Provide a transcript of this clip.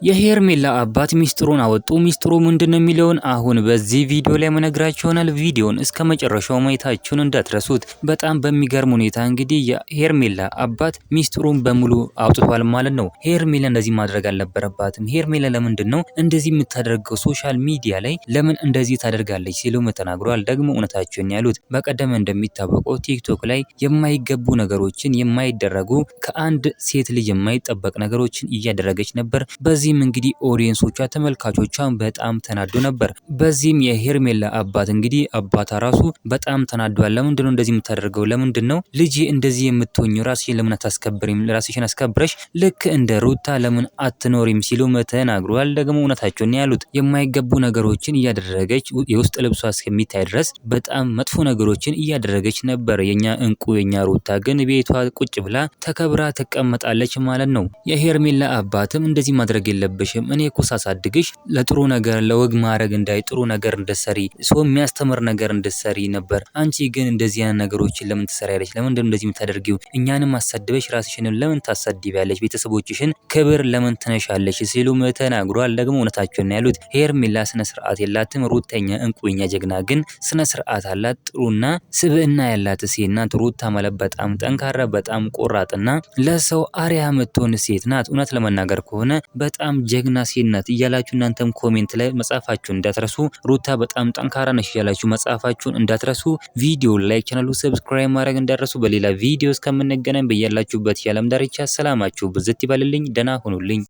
የሄርሜላ አባት ሚስጥሩን አወጡ። ሚስጥሩ ምንድነው የሚለውን አሁን በዚህ ቪዲዮ ላይ መነግራችሁ ይሆናል። ቪዲዮን እስከ መጨረሻው ማየታችሁን እንዳትረሱት። በጣም በሚገርም ሁኔታ እንግዲህ የሄርሜላ አባት ሚስጥሩን በሙሉ አውጥቷል ማለት ነው። ሄርሜላ እንደዚህ ማድረግ አልነበረባትም። ሄርሜላ ለምንድን ነው እንደዚህ የምታደርገው? ሶሻል ሚዲያ ላይ ለምን እንደዚህ ታደርጋለች ሲሉም ተናግረዋል። ደግሞ እውነታቸውን ያሉት በቀደም እንደሚታወቀው ቲክቶክ ላይ የማይገቡ ነገሮችን የማይደረጉ ከአንድ ሴት ልጅ የማይጠበቅ ነገሮችን እያደረገች ነበር። በዚህም እንግዲህ ኦዲየንሶቿ ተመልካቾቿን በጣም ተናዶ ነበር። በዚህም የሄርሜላ አባት እንግዲህ አባታ ራሱ በጣም ተናዷል። ለምንድነው እንደዚህ የምታደርገው? ለምንድነው ልጅ እንደዚህ የምትሆኚው? ራስሽን ለምን አታስከብሪም? ራስሽን አስከብረሽ ልክ እንደ ሩታ ለምን አትኖሪም? ሲሉ ተናግረዋል። ደግሞ እውነታቸውን ያሉት የማይገቡ ነገሮችን እያደረገች የውስጥ ልብሷ እስከሚታይ ድረስ በጣም መጥፎ ነገሮችን እያደረገች ነበር። የኛ እንቁ የኛ ሩታ ግን ቤቷ ቁጭ ብላ ተከብራ ትቀመጣለች ማለት ነው። የሄርሜላ አባትም እንደዚህ ማድረግ የለብሽም። እኔ እኮ ሳሳድግሽ ለጥሩ ነገር ለወግ ማድረግ እንዳይ ጥሩ ነገር እንደሰሪ ሰው የሚያስተምር ነገር እንደሰሪ ነበር። አንቺ ግን እንደዚህ አይነት ነገሮችን ለምን ትሰሪያለሽ? ለምን እንደዚህ የምታደርጊው? እኛንም አሳድበሽ ራስሽን ለምን ታሳድቢያለሽ? ቤተሰቦችሽን ክብር ለምን ትነሻለሽ? ሲሉም ተናግሯል። ደግሞ እውነታቸውን ያሉት ሄርሜላ ስነ ስርዓት የላትም። ሩተኛ እንቁኛ ጀግና ግን ስነ ስርዓት አላት። ጥሩና ስብዕና ያላት ሴት ናት። ሩታ ማለት በጣም ጠንካራ በጣም ቆራጥና ለሰው አርአያ የምትሆን ሴት ናት። እውነት ለመናገር ከሆነ በጣም ጀግና ሴት ናት እያላችሁ እናንተም ኮሜንት ላይ መጻፋችሁን እንዳትረሱ። ሩታ በጣም ጠንካራ ነሽ እያላችሁ መጻፋችሁን እንዳትረሱ። ቪዲዮ ላይክ፣ ቻናሉ ሰብስክራይብ ማድረግ እንዳትረሱ። በሌላ ቪዲዮ እስከምንገናኝ በያላችሁበት የዓለም ዳርቻ ሰላማችሁ ብዝት ይበልልኝ። ደህና ሁኑልኝ።